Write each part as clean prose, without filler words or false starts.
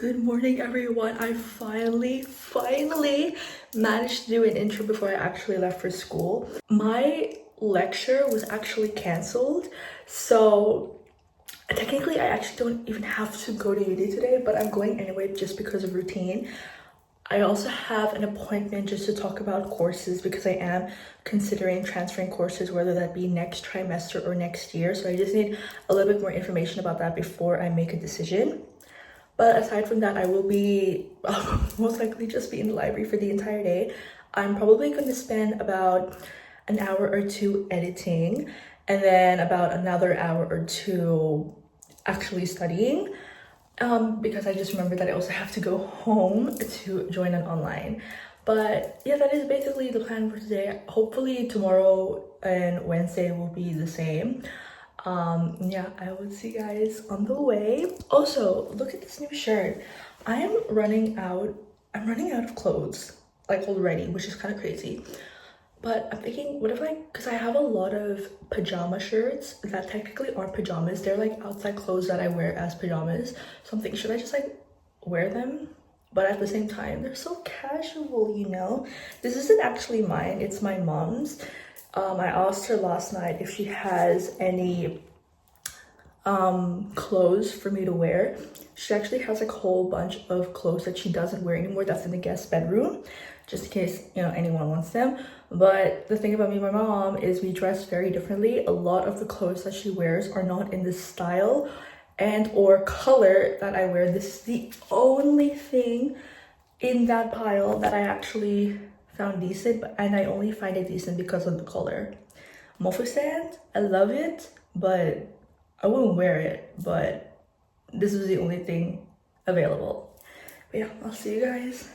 Good morning, everyone. I finally managed to do an intro before I actually left for school. My lecture was actually canceled, so technically I actually don't even have to go to uni today, but I'm going anyway just because of routine. I also have an appointment just to talk about courses because I am considering transferring courses, whether that be next trimester or next year. So I just need a little bit more information about that before I make a decision. But aside from that, I will be most likely just be in the library for the entire day. I'm probably going to spend about an hour or two editing and then about another hour or two actually studying. Because I just remembered that I also have to go home to join an online. But yeah, that is basically the plan for today. Hopefully tomorrow and Wednesday will be the same. Yeah, I will see you guys on the way. Also, look at this new shirt. I'm running out of clothes like already, which is kind of crazy. But I'm thinking, what if because I have a lot of pajama shirts that technically aren't pajamas. They're like outside clothes that I wear as pajamas. So I'm thinking, should I just like wear them? But at the same time, they're so casual, you know? This isn't actually mine, it's my mom's. I asked her last night if she has any clothes for me to wear. She actually has like a whole bunch of clothes that she doesn't wear anymore that's in the guest bedroom, just in case, you know, anyone wants them. But the thing about me and my mom is we dress very differently. A lot of the clothes that she wears are not in the style and or color that I wear. This is the only thing in that pile that I actually found decent, and I only find it decent because of the color. Mofu stand, I love it, but I wouldn't wear it, but this is the only thing available. But yeah, I'll see you guys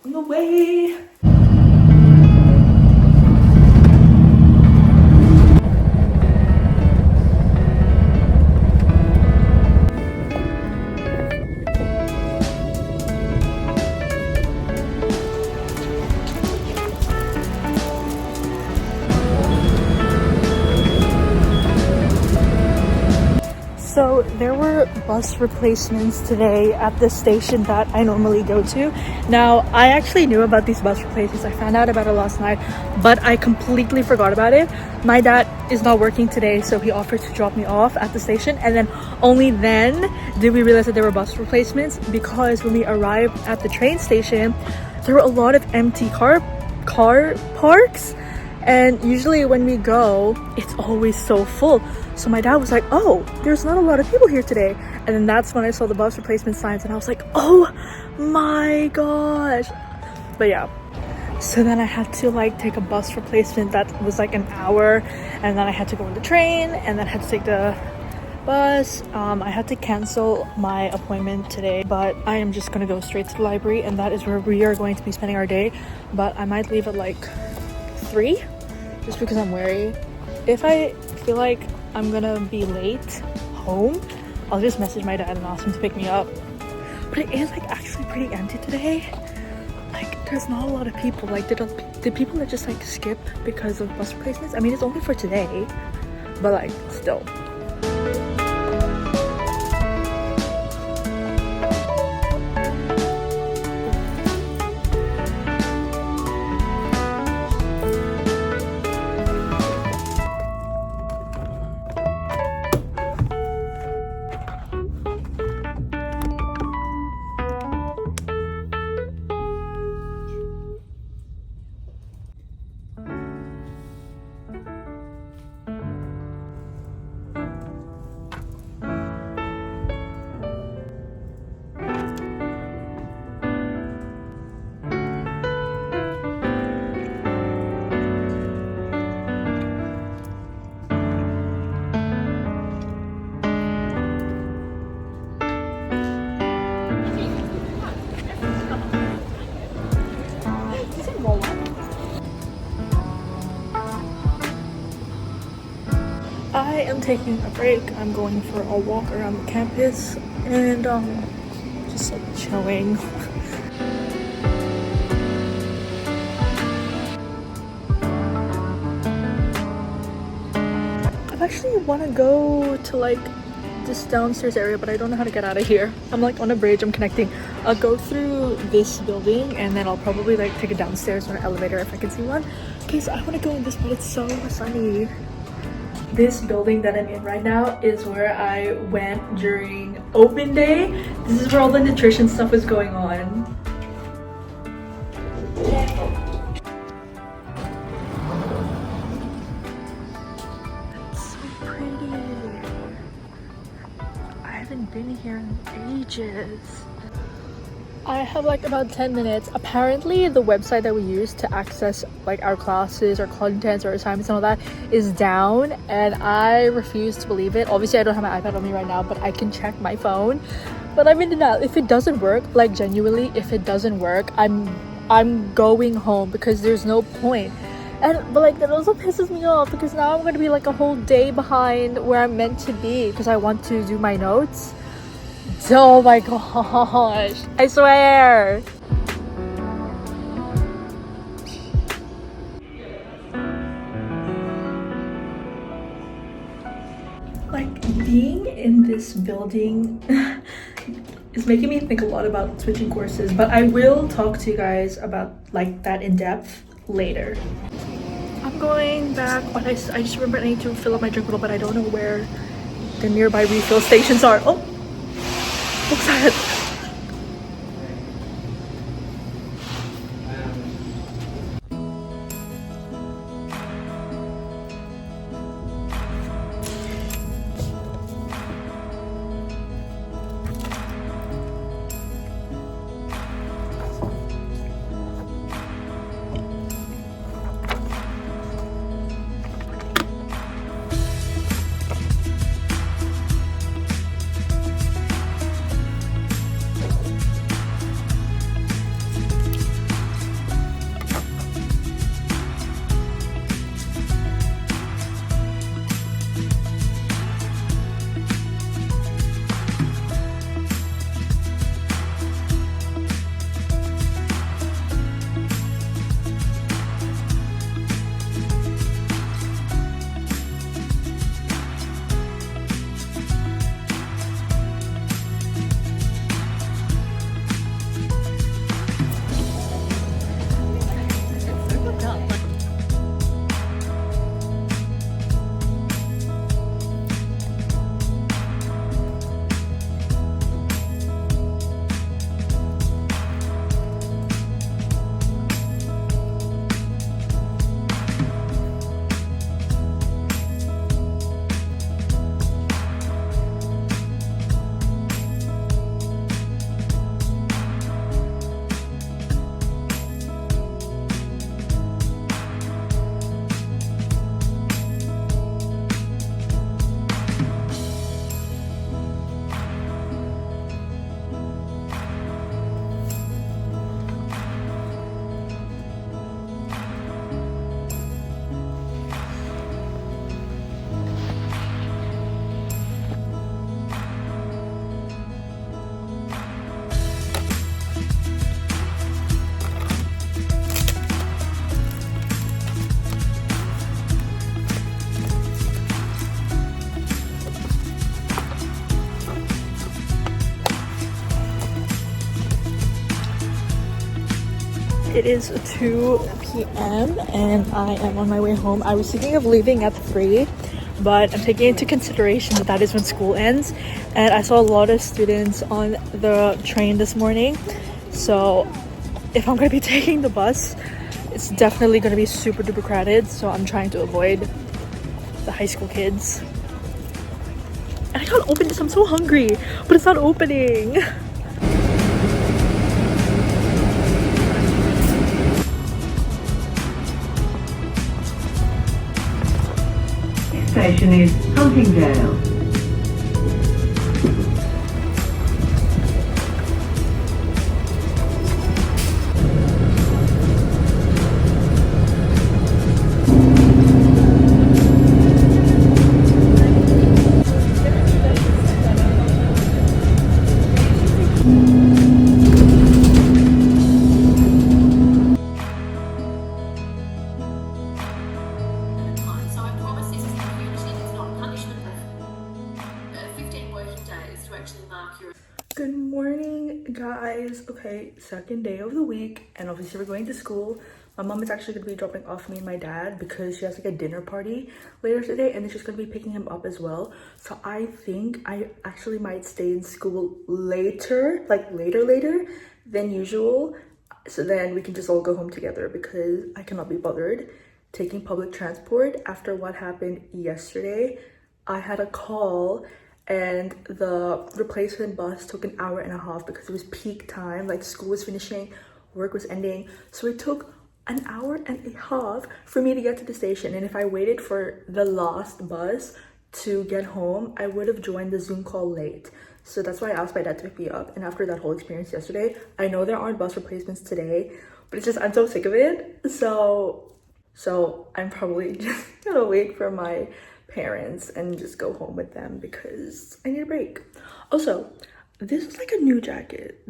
on the way. So there were bus replacements today at the station that I normally go to. Now, I actually knew about these bus replacements. I found out about it last night, but I completely forgot about it. My dad is not working today, so he offered to drop me off at the station. And then only then did we realize that there were bus replacements, because when we arrived at the train station, there were a lot of empty car parks. And usually when we go, it's always so full. So my dad was like, oh, there's not a lot of people here today. And then that's when I saw the bus replacement signs and I was like, oh my gosh. But yeah, so then I had to like take a bus replacement that was like an hour, and then I had to go on the train, and then I had to take the bus. I had to cancel my appointment today, but I am just gonna go straight to the library, and that is where we are going to be spending our day. But I might leave at like 3, just because I'm wary. If I feel like I'm gonna be late home, I'll just message my dad and ask him to pick me up. But it is like actually pretty empty today. Like there's not a lot of people. Like did people that just like skip because of bus replacements? I mean, it's only for today, but like still. I am taking a break. I'm going for a walk around the campus and just like chilling. I actually want to go to like this downstairs area, but I don't know how to get out of here. I'm like on a bridge, I'm connecting. I'll go through this building and then I'll probably like take it downstairs on an elevator if I can see one. Because I want to go in this, but it's so sunny. This building that I'm in right now is where I went during open day. This is where all the nutrition stuff is going on. Been here in ages. I have like about 10 minutes. Apparently the website that we use to access like our classes or contents or assignments and all that is down, and I refuse to believe it. Obviously I don't have my iPad on me right now, but I can check my phone. But I'm in denial. If it doesn't work, like genuinely, if it doesn't work, I'm going home because there's no point. But like that also pisses me off because now I'm gonna be like a whole day behind where I'm meant to be because I want to do my notes. Oh my gosh, I swear. Like being in this building is making me think a lot about switching courses, but I will talk to you guys about like that in depth later. I'm going back, but I just remember I need to fill up my drink bottle, but I don't know where the nearby refill stations are. Oh, what's that? It is 2 p.m. and I am on my way home. I was thinking of leaving at 3, but I'm taking into consideration that that is when school ends, and I saw a lot of students on the train this morning. So if I'm going to be taking the bus, it's definitely going to be super duper crowded, so I'm trying to avoid the high school kids. And I can't open this, I'm so hungry, but it's not opening. Station is Huntingdale. Good morning, guys. Okay, second day of the week, and obviously we're going to school. My mom is actually going to be dropping off me and my dad because she has like a dinner party later today, and then she's going to be picking him up as well. So I think I actually might stay in school later, like later than usual, so then we can just all go home together because I cannot be bothered taking public transport after what happened yesterday. I had a call and the replacement bus took an hour and a half because it was peak time, like school was finishing, work was ending, so it took an hour and a half for me to get to the station. And if I waited for the last bus to get home, I would have joined the Zoom call late. So that's why I asked my dad to pick me up. And after that whole experience yesterday, I know there aren't bus replacements today, but it's just I'm so sick of it. So I'm probably just gonna wait for my parents and just go home with them because I need a break. Also, this is like a new jacket.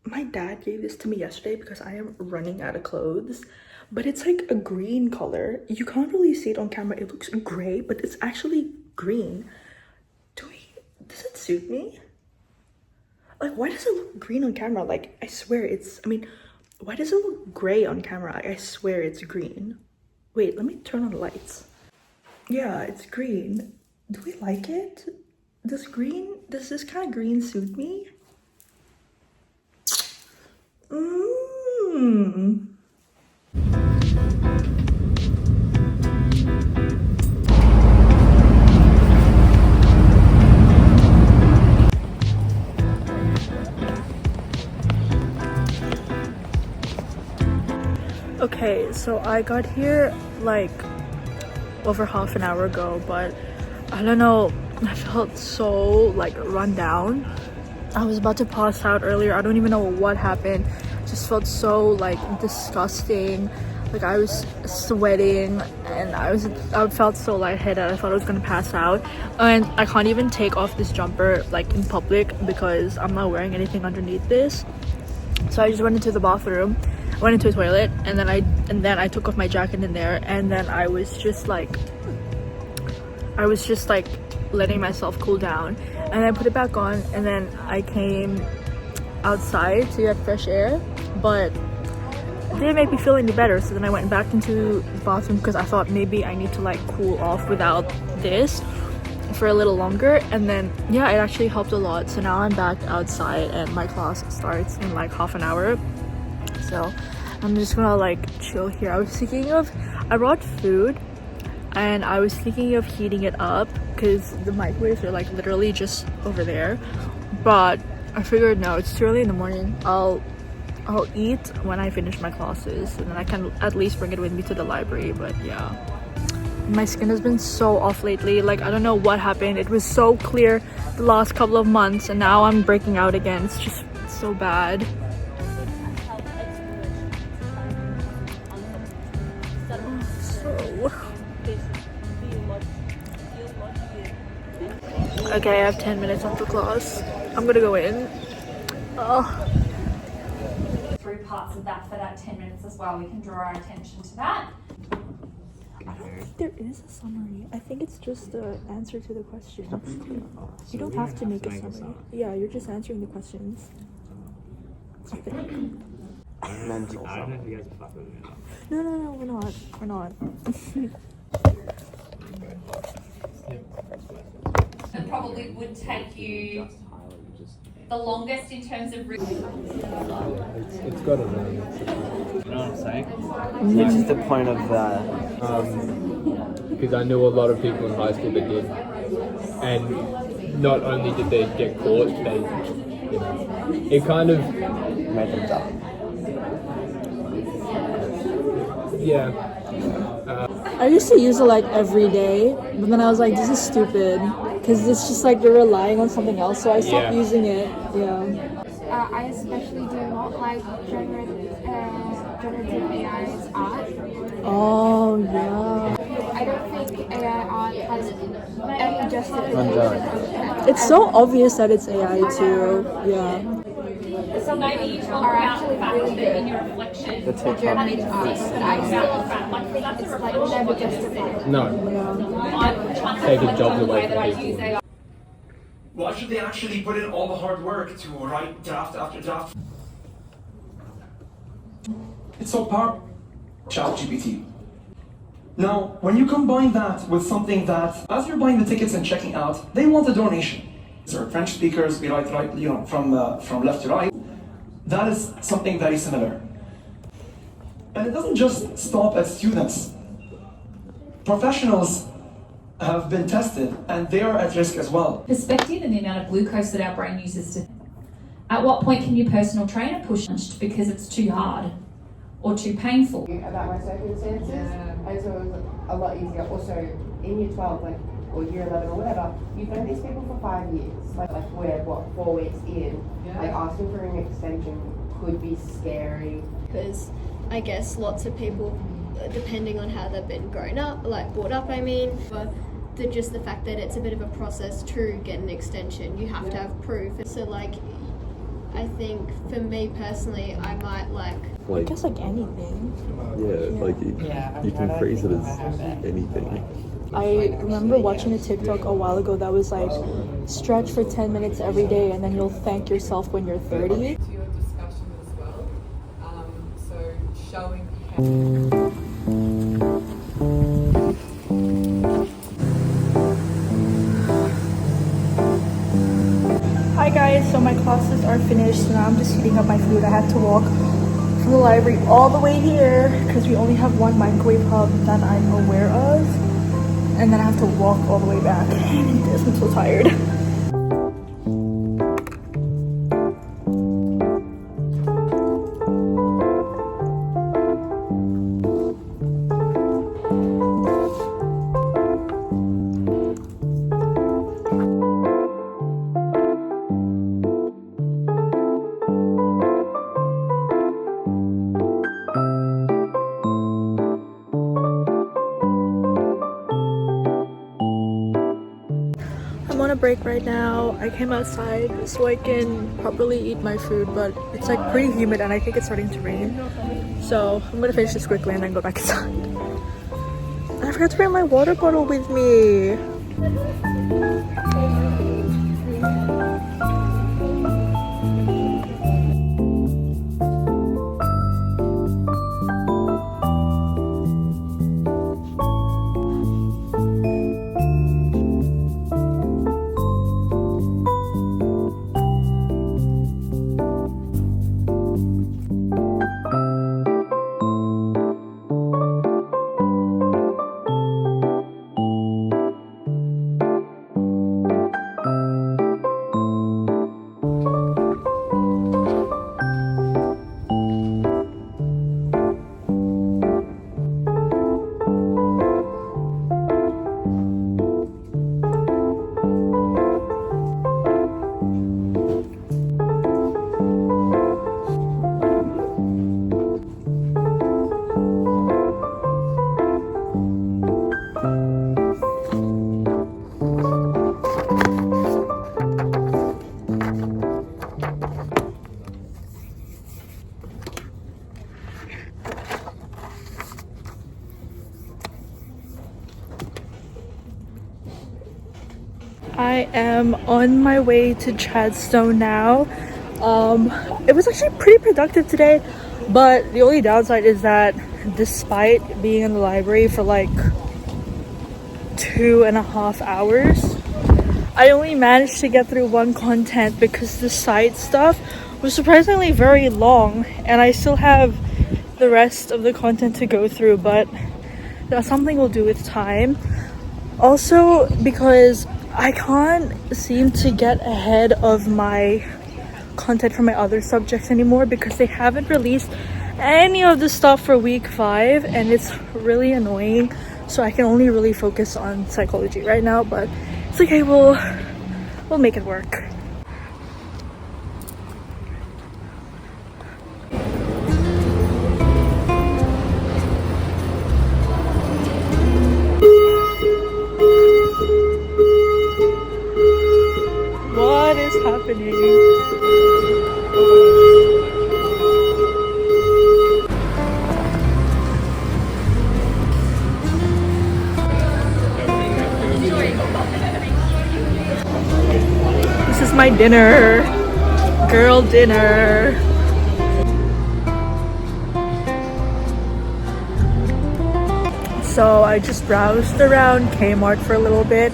My dad gave this to me yesterday because I am running out of clothes, but it's like a green color. You can't really see it on camera. It looks gray, but it's actually green. Does it suit me? Like, why does it look green on camera? Like, I swear why does it look gray on camera? I swear it's green. Wait, let me turn on the lights. Yeah, it's green. Do we like it? Does this kind of green suit me? Okay, so I got here like over half an hour ago, but I don't know, I felt so like run down. I was about to pass out earlier. I don't even know what happened. Just felt so like disgusting. Like I was sweating and I felt so lightheaded. I thought I was gonna pass out, and I can't even take off this jumper like in public because I'm not wearing anything underneath this. So I just went into the bathroom, went into a toilet, and then I took off my jacket in there, and then I was just like letting myself cool down, and I put it back on, and then I came outside to get fresh air, but it didn't make me feel any better. So then I went back into the bathroom because I thought maybe I need to like cool off without this for a little longer, and then yeah, it actually helped a lot. So now I'm back outside and my class starts in like half an hour, so I'm just gonna like chill here. I brought food and I was thinking of heating it up because the microwaves are like literally just over there, but I figured no, it's too early in the morning. I'll eat when I finish my classes, and then I can at least bring it with me to the library. But yeah, my skin has been so off lately. Like I don't know what happened. It was so clear the last couple of months, and now I'm breaking out again. It's just so bad. Okay, I have 10 minutes after class. I'm gonna go in. Through parts of that for that 10 minutes as well. We can draw our attention to that. I don't think there is a summary. I think it's just the answer to the questions. You don't have to make a summary. Yeah, you're just answering the questions. I think. Mental. I don't know if you guys are fucking with me. No, we're not. It probably would take you the longest in terms of... It's got a name. You know what I'm saying? Which is the point of that? Because I knew a lot of people in high school that did. And not only did they get caught, it kind of... Made them dumb. Yeah. I used to use it like every day, but then I was like, this is stupid, because it's just like you're relying on something else, so I stopped using it. I especially do not like generative AI's art. Oh yeah. I don't think AI art has any justification. It's so obvious that it's AI too. Yeah. So maybe you talk about the fact that in your reflection, The TikTok. and it's But I still think it's like never justified. No. I'm trying to Take a reflect job on the way away that I from use people. AI. Why should they actually put in all the hard work to write draft after draft? It's so powerful. ChatGPT. Now, when you combine that with something that, as you're buying the tickets and checking out, they want a donation. There are French speakers, we write right, from left to right. That is something very similar. And it doesn't just stop at students. Professionals have been tested and they are at risk as well. Perspective and the amount of glucose that our brain uses to. At what point can your personal trainer push because it's too hard or too painful? About my circumstances, and so it was a lot easier. Also, in year 12, or year 11 or whatever, you've known these people for 5 years. Like we're 4 weeks in. Asking for an extension could be scary. Because I guess lots of people, depending on how they've been brought up, just the fact that it's a bit of a process to get an extension, you have to have proof. So I think for me personally, I might I guess anything. You can phrase it as anything. I remember watching a TikTok a while ago that was stretch for 10 minutes every day and then you'll thank yourself when you're 30. To your discussion as well, so showing Hi guys, so my classes are finished, so now I'm just heating up my food. I had to walk from the library all the way here because we only have one microwave hub that I'm aware of, and then I have to walk all the way back. I'm so tired. I'm on a break right now. I came outside so I can properly eat my food, but it's pretty humid and I think it's starting to rain. So I'm gonna finish this quickly and then go back inside. And I forgot to bring my water bottle with me. I am on my way to Chadstone now. It was actually pretty productive today, but the only downside is that despite being in the library for 2.5 hours, I only managed to get through one content because the side stuff was surprisingly very long and I still have the rest of the content to go through, but that's something we'll do with time. Also, because I can't seem to get ahead of my content for my other subjects anymore because they haven't released any of the stuff for week 5 and it's really annoying. So I can only really focus on psychology right now, but it's okay, we'll make it work. What is happening? my dinner. Girl dinner. So I just browsed around Kmart for a little bit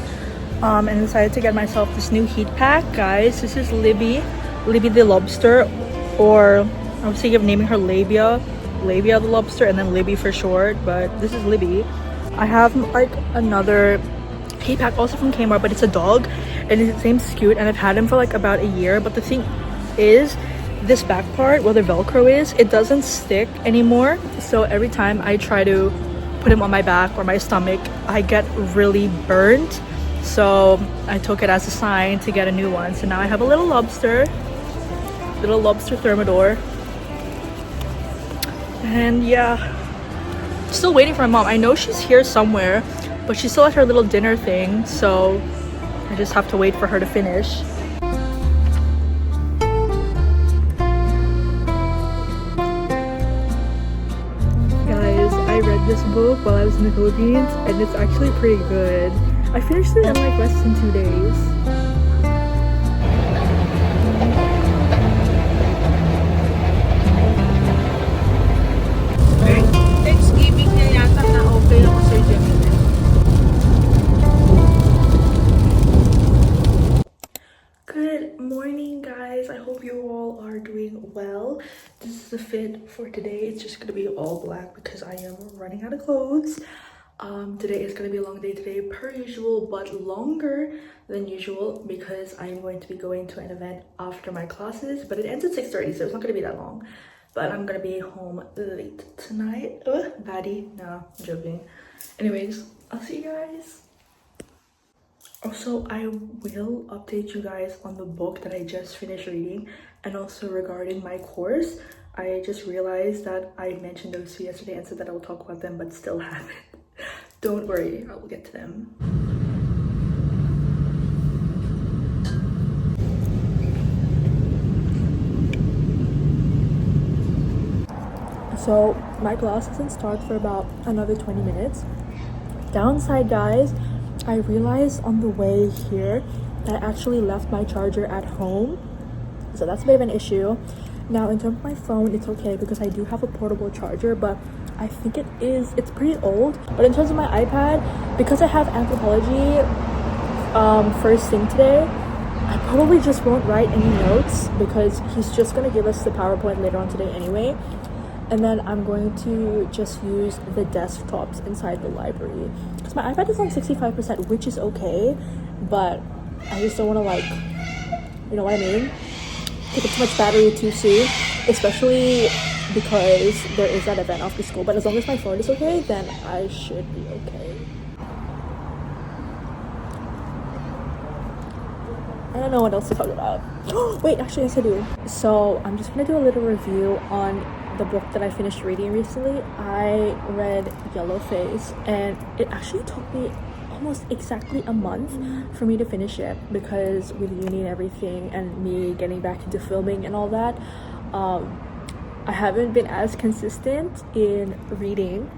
and decided to get myself this new heat pack. Guys, this is Libby the lobster, or I was thinking of naming her Labia the lobster, and then Libby for short, but this is Libby. I have like another heat pack also from Kmart, but it's a dog and it's the same scoot, and I've had him for like about a year. But the thing is, this back part where the Velcro is, it doesn't stick anymore. So every time I try to put him on my back or my stomach, I get really burnt. So I took it as a sign to get a new one. So now I have a little lobster thermidor. And yeah, still waiting for my mom. I know she's here somewhere, but she's still at her little dinner thing, so I just have to wait for her to finish. Guys, I read this book while I was in the Philippines, and it's actually pretty good. I finished it in like less than 2 days. Thanksgiving na yata na okay ako sa Gemini. Good morning, guys. I hope you all are doing well. This is the fit for today. It's just gonna be all black because I am running out of clothes. Today is gonna be a long day today per usual, but longer than usual because I'm going to be going to an event after my classes, but it ends at 6:30, so it's not gonna be that long. But I'm gonna be home late tonight. Baddie, no, I'm joking. Anyways, I'll see you guys. Also, I will update you guys on the book that I just finished reading, and also regarding my course. I just realized that I mentioned those two yesterday and said that I will talk about them, but still haven't. Don't worry, I will get to them. So my class doesn't start for about another 20 minutes. Downside, guys, I realized on the way here that I actually left my charger at home, so that's a bit of an issue. Now in terms of my phone, it's okay because I do have a portable charger, but I think it's pretty old. But in terms of my iPad, because I have anthropology first thing today, I probably just won't write any notes because he's just gonna give us the PowerPoint later on today anyway. And then I'm going to just use the desktops inside the library. Because my iPad is on 65%, which is okay. But I just don't want to, like, you know what I mean? Take up too much battery too soon. Especially because there is that event after school. But as long as my phone is okay, then I should be okay. I don't know what else to talk about. Wait, actually, yes I do. So I'm just going to do a little review on the book that I finished reading recently. I read Yellowface, and it actually took me almost exactly a month for me to finish it because with uni and everything and me getting back into filming and all that, I haven't been as consistent in reading.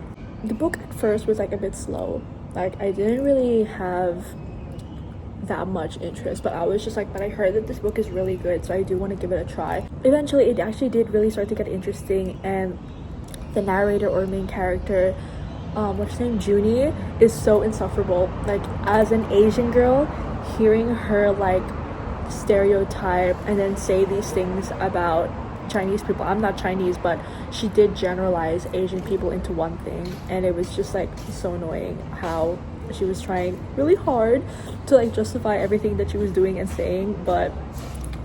The book at first was like a bit slow. Like I didn't really have that much interest, but I was just like, but I heard that this book is really good, so I do want to give it a try. Eventually it actually did really start to get interesting, and the narrator or main character, what's her name, Junie, is so insufferable. Like as an Asian girl, hearing her like stereotype and then say these things about Chinese people. I'm not Chinese, but she did generalize Asian people into one thing, and it was just like so annoying how she was trying really hard to like justify everything that she was doing and saying, but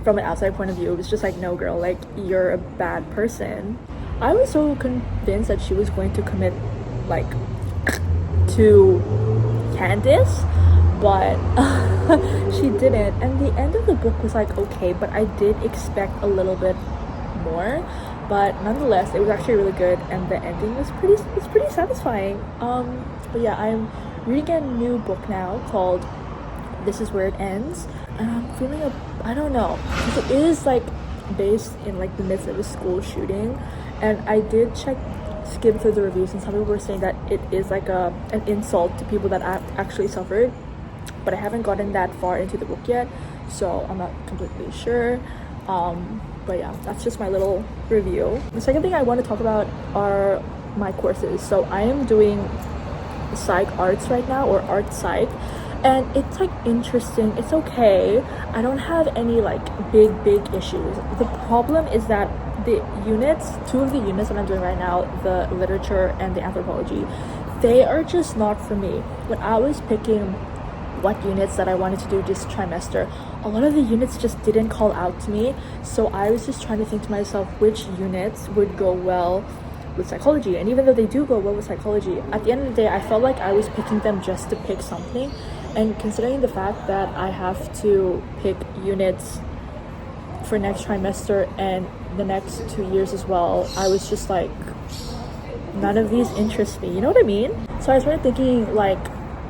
from an outside point of view, it was just like, no girl, like you're a bad person. I was so convinced that she was going to commit like to Candace, but she didn't, and the end of the book was like okay, but I did expect a little bit more. But nonetheless, it was actually really good, and the ending was pretty satisfying. But yeah, I'm reading a new book now called This Is Where It Ends, and I'm feeling I don't know, because it is like based in like the midst of a school shooting, and I did skim through the reviews, and some people were saying that it is like an insult to people that actually suffered, but I haven't gotten that far into the book yet, so I'm not completely sure. But yeah, that's just my little review. The second thing I want to talk about are my courses. So I am doing psych arts right now, or art psych, and it's like interesting. It's okay. I don't have any like big issues. The problem is that the units, two of the units that I'm doing right now, the literature and the anthropology, they are just not for me. When I was picking what units that I wanted to do this trimester, a lot of the units just didn't call out to me, so I was just trying to think to myself which units would go well with psychology. And even though they do go well with psychology, at the end of the day I felt like I was picking them just to pick something, and considering the fact that I have to pick units for next trimester and the next 2 years as well, I was just like, none of these interest me, you know what I mean? So I started thinking like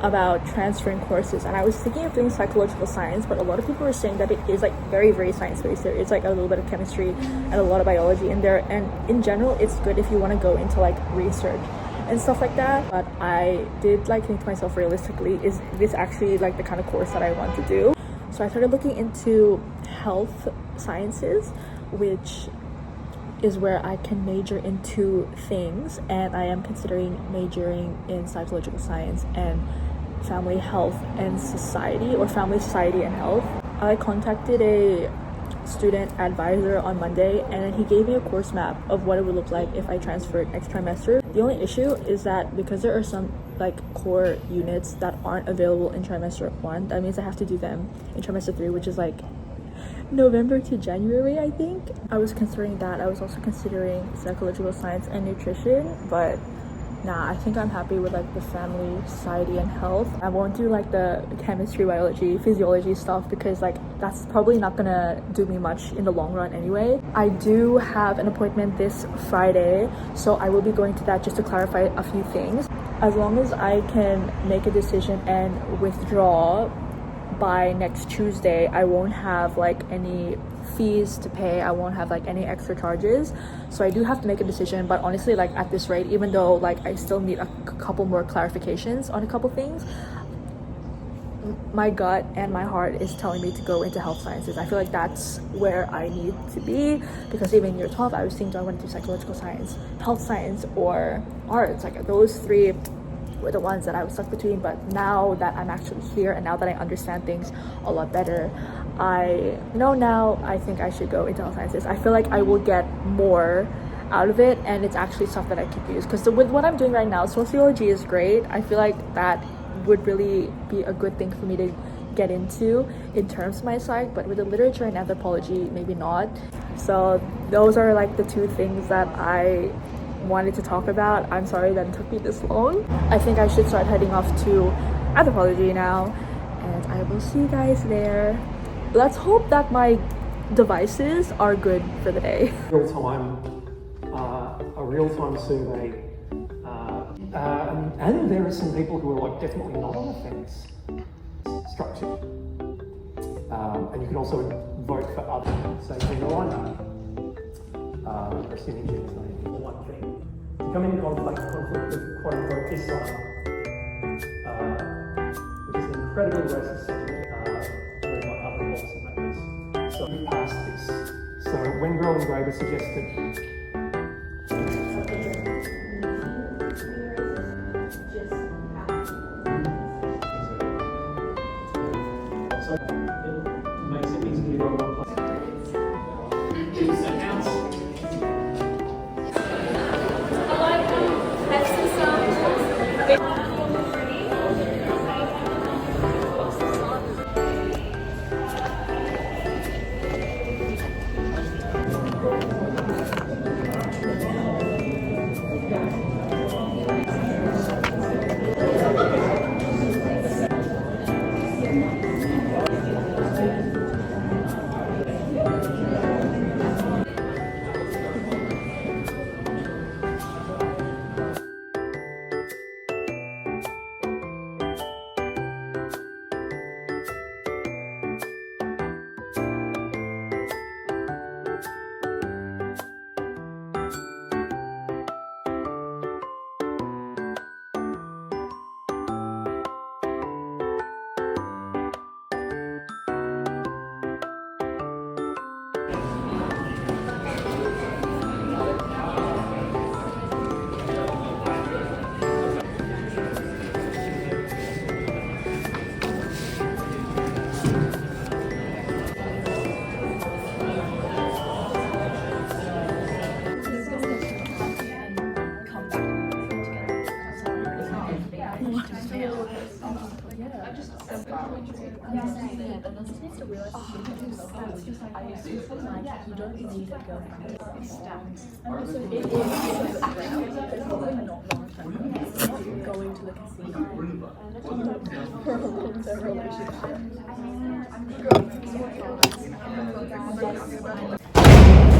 about transferring courses, and I was thinking of doing psychological science, but a lot of people were saying that it is like very science based. There is like a little bit of chemistry and a lot of biology in there, and in general it's good if you want to go into like research and stuff like that. But I did like think to myself, realistically, is this actually like the kind of course that I want to do? So I started looking into health sciences, which is where I can major in 2 things, and I am considering majoring in psychological science and family health and society, or family, society and health. I contacted a student advisor on Monday, and he gave me a course map of what it would look like if I transferred next trimester. The only issue is that because there are some like core units that aren't available in trimester 1, that means I have to do them in trimester 3, which is like November to January, I think. I was considering that. I was also considering psychological science and nutrition, but nah, I think I'm happy with like the family, society and health. I won't do like the chemistry, biology, physiology stuff, because like that's probably not gonna do me much in the long run anyway. I do have an appointment this Friday, so I will be going to that just to clarify a few things. As long as I can make a decision and withdraw by next Tuesday, I won't have like any fees to pay. I won't have like any extra charges. So I do have to make a decision, but honestly, like at this rate, even though like I still need a couple more clarifications on a couple things, my gut and my heart is telling me to go into health sciences. I feel like that's where I need to be, because even in year 12 I was thinking, do I want to do psychological science, health science, or arts? Like those 3 were the ones that I was stuck between. But now that I'm actually here, and now that I understand things a lot better, I know now I think I should go into health sciences. I feel like I will get more out of it, and it's actually stuff that I could use, because with what I'm doing right now, sociology is great. I feel like that would really be a good thing for me to get into in terms of my psych, but with the literature and anthropology, maybe not. So those are like the 2 things that I wanted to talk about. I'm sorry that it took me this long. I think I should start heading off to anthropology now, and I will see you guys there. Let's hope that my devices are good for the day. A real-time survey, and there are some people who are like definitely not on the fence structure, and you can also vote for other, say gender line, assuming gender is not even the one thing. To come into conflict with quote-unquote Islam, which is an incredibly racist sentiment, during like other policymakers. So we passed this. So when Grow and Graber suggested Going to the casino for a long-term relationship.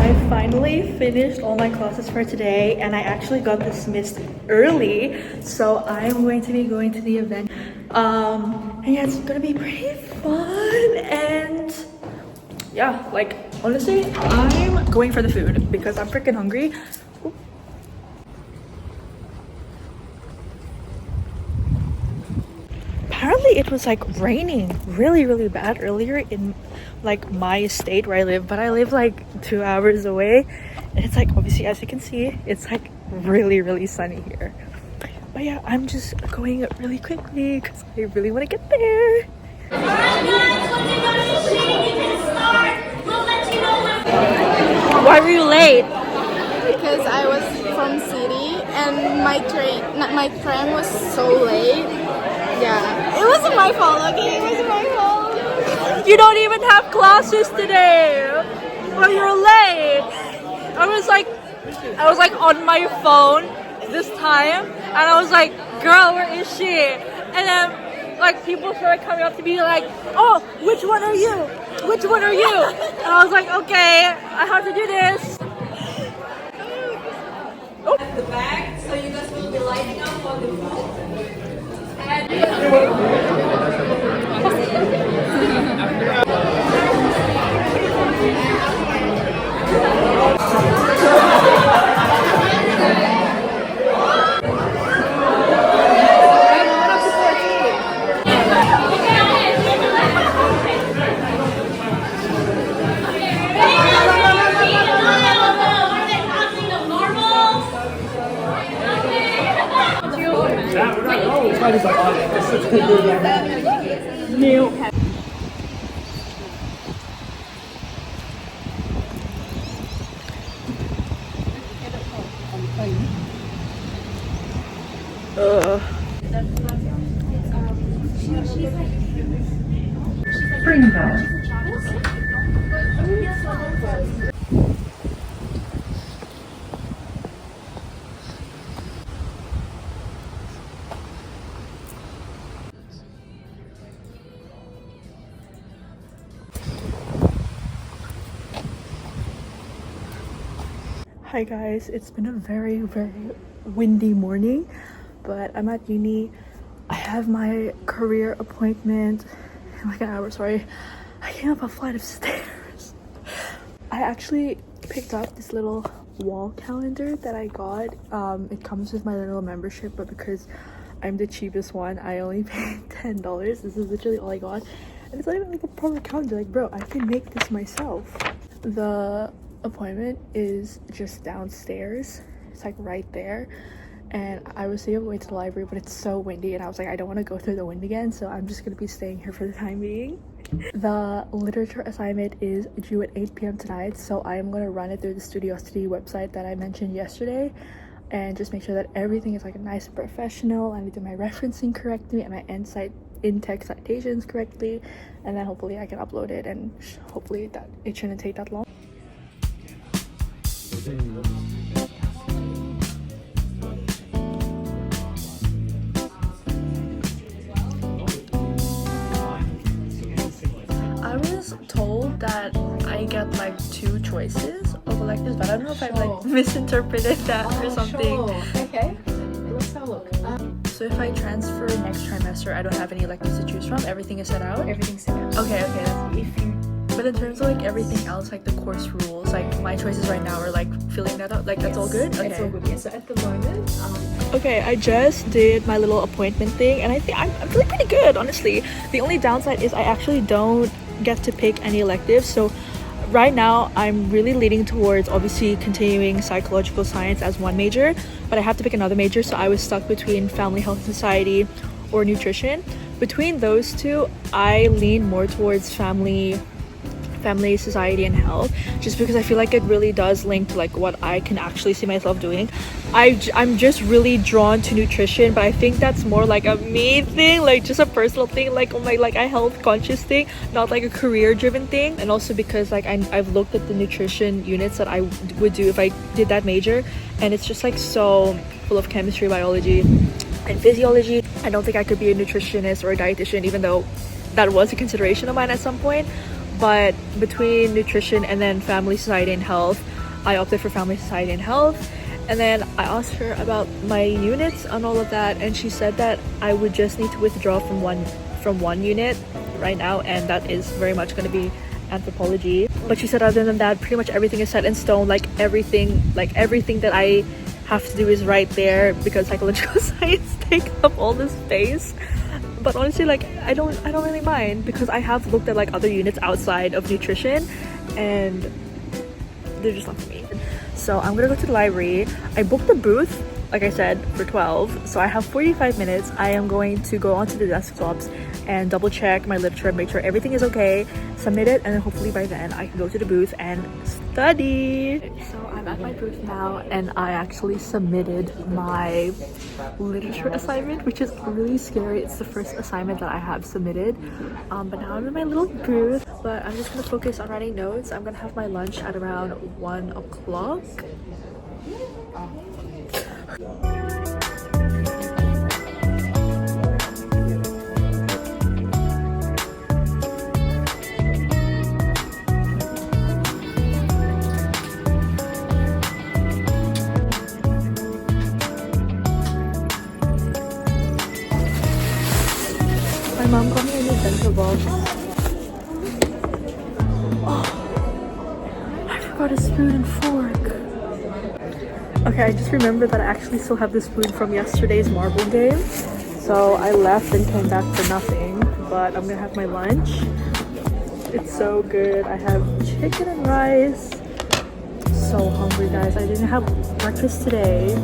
I finally finished all my classes for today and I actually got dismissed early, so I'm going to be going to the event. And yeah, it's gonna be pretty fun, and yeah, like honestly, I'm going for the food because I'm freaking hungry. Apparently it was like raining really bad earlier in like my state where I live, but I live like 2 hours away, and it's like, obviously, as you can see, it's like really sunny here. But yeah, I'm just going really quickly because I really want to get there. Why were you late? Because I was from city and my tram was so late. Yeah, it wasn't my fault, okay? It wasn't my fault. You don't even have classes today, but you're late. I was like on my phone this time, and I was like, girl, where is she? And then like people started coming up to me like, oh, which one are you? Which one are you? And I was like, okay, I have to do this. Oh. The bag, so you guys will be lighting up on the phone. Hi guys, it's been a very windy morning, but I'm at uni. I have my career appointment in like an hour. Sorry, I came up a flight of stairs. I actually picked up this little wall calendar that I got. It comes with my little membership, but because I'm the cheapest one, I only paid $10. This is literally all I got, and it's not even like a proper calendar. Like, bro, I can make this myself. The appointment is just downstairs. It's like right there, and I was thinking of going to the library, but it's so windy and I was like, I don't want to go through the wind again, so I'm just gonna be staying here for the time being. The literature assignment is due at 8 p.m. tonight, so I am going to run it through the Studiosity website that I mentioned yesterday and just make sure that everything is like nice and professional, and I do my referencing correctly and my in-text citations correctly, and then hopefully I can upload it, and hopefully that it shouldn't take that long. I was told that I get like 2 choices of electives, but I don't know if I've like misinterpreted that or something. Okay, let's have a look. So if I transfer next trimester, I don't have any electives to choose from? Everything is set out? Everything's set out. Okay, but in terms of like everything else, like the course rules, like my choices right now are like filling that out, like that's all good? Okay. It's all good, yeah. So at the moment, okay, I just did my little appointment thing, and I think I'm feeling pretty good, honestly. The only downside is I actually don't get to pick any electives, so right now I'm really leaning towards obviously continuing psychological science as one major, but I have to pick another major, so I was stuck between family health and society or nutrition. Between those two, I lean more towards family family, society, and health, just because I feel like it really does link to like what I can actually see myself doing. I'm just really drawn to nutrition, but I think that's more like a me thing, like just a personal thing, like oh my, like a health conscious thing, not like a career driven thing. And also because like I've looked at the nutrition units that I would do if I did that major, and it's just like so full of chemistry, biology, and physiology. I don't think I could be a nutritionist or a dietitian, even though that was a consideration of mine at some point. But between nutrition and then family, society, and health, I opted for family, society, and health. And then I asked her about my units and all of that, and she said that I would just need to withdraw from one unit right now, and that is very much going to be anthropology. But she said other than that, pretty much everything is set in stone. Like everything that I have to do is right there, because psychological science takes up all this space. But honestly, like I don't really mind, because I have looked at like other units outside of nutrition and they're just not for me. So I'm gonna go to the library. I booked a booth, like I said, for 12, so I have 45 minutes. I am going to go onto the desktops and double check my literature, make sure everything is okay, submit it, and then hopefully by then I can go to the booth and study. So I'm at my booth now, and I actually submitted my literature assignment, which is really scary. It's the first assignment that I have submitted, but now I'm in my little booth. But I'm just gonna focus on writing notes. I'm gonna have my lunch at around 1 o'clock. My mom got me a new dental box. I forgot a spoon and fork. Okay, I just remembered that I actually still have the spoon from yesterday's marble game. So I left and came back for nothing, but I'm gonna have my lunch. It's so good. I have chicken and rice. So hungry, guys. I didn't have breakfast today.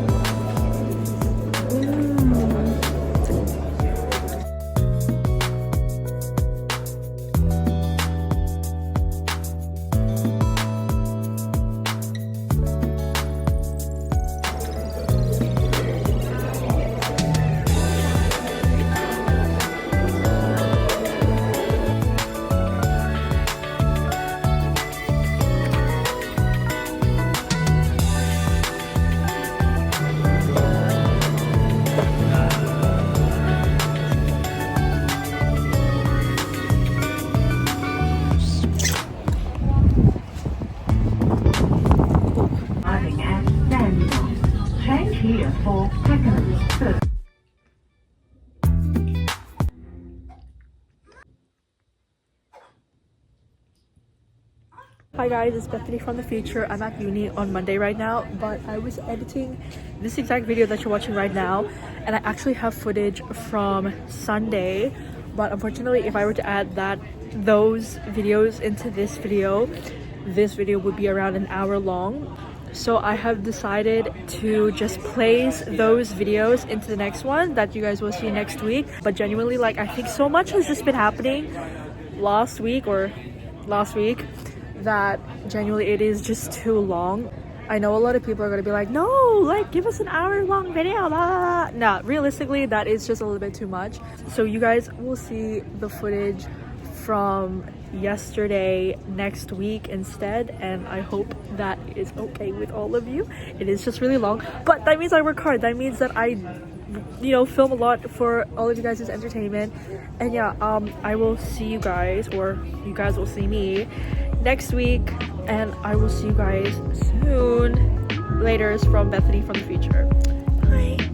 Hi guys, it's Bethany from the future. I'm at uni on Monday right now, but I was editing this exact video that you're watching right now, and I actually have footage from Sunday, but unfortunately if I were to add those videos into this video would be around an hour long. So I have decided to just place those videos into the next one that you guys will see next week. But genuinely, like, I think so much has just been happening last week that genuinely it is just too long. I know a lot of people are gonna be like, no, like give us an hour-long video, blah. Nah, realistically that is just a little bit too much. So you guys will see the footage from yesterday next week instead, and I hope that is okay with all of you. It is just really long, but that means I work hard. That means that I film a lot for all of you guys' entertainment. And yeah, I will see you guys, or you guys will see me next week, and I will see you guys soon. Laters from Bethany from the future. Bye.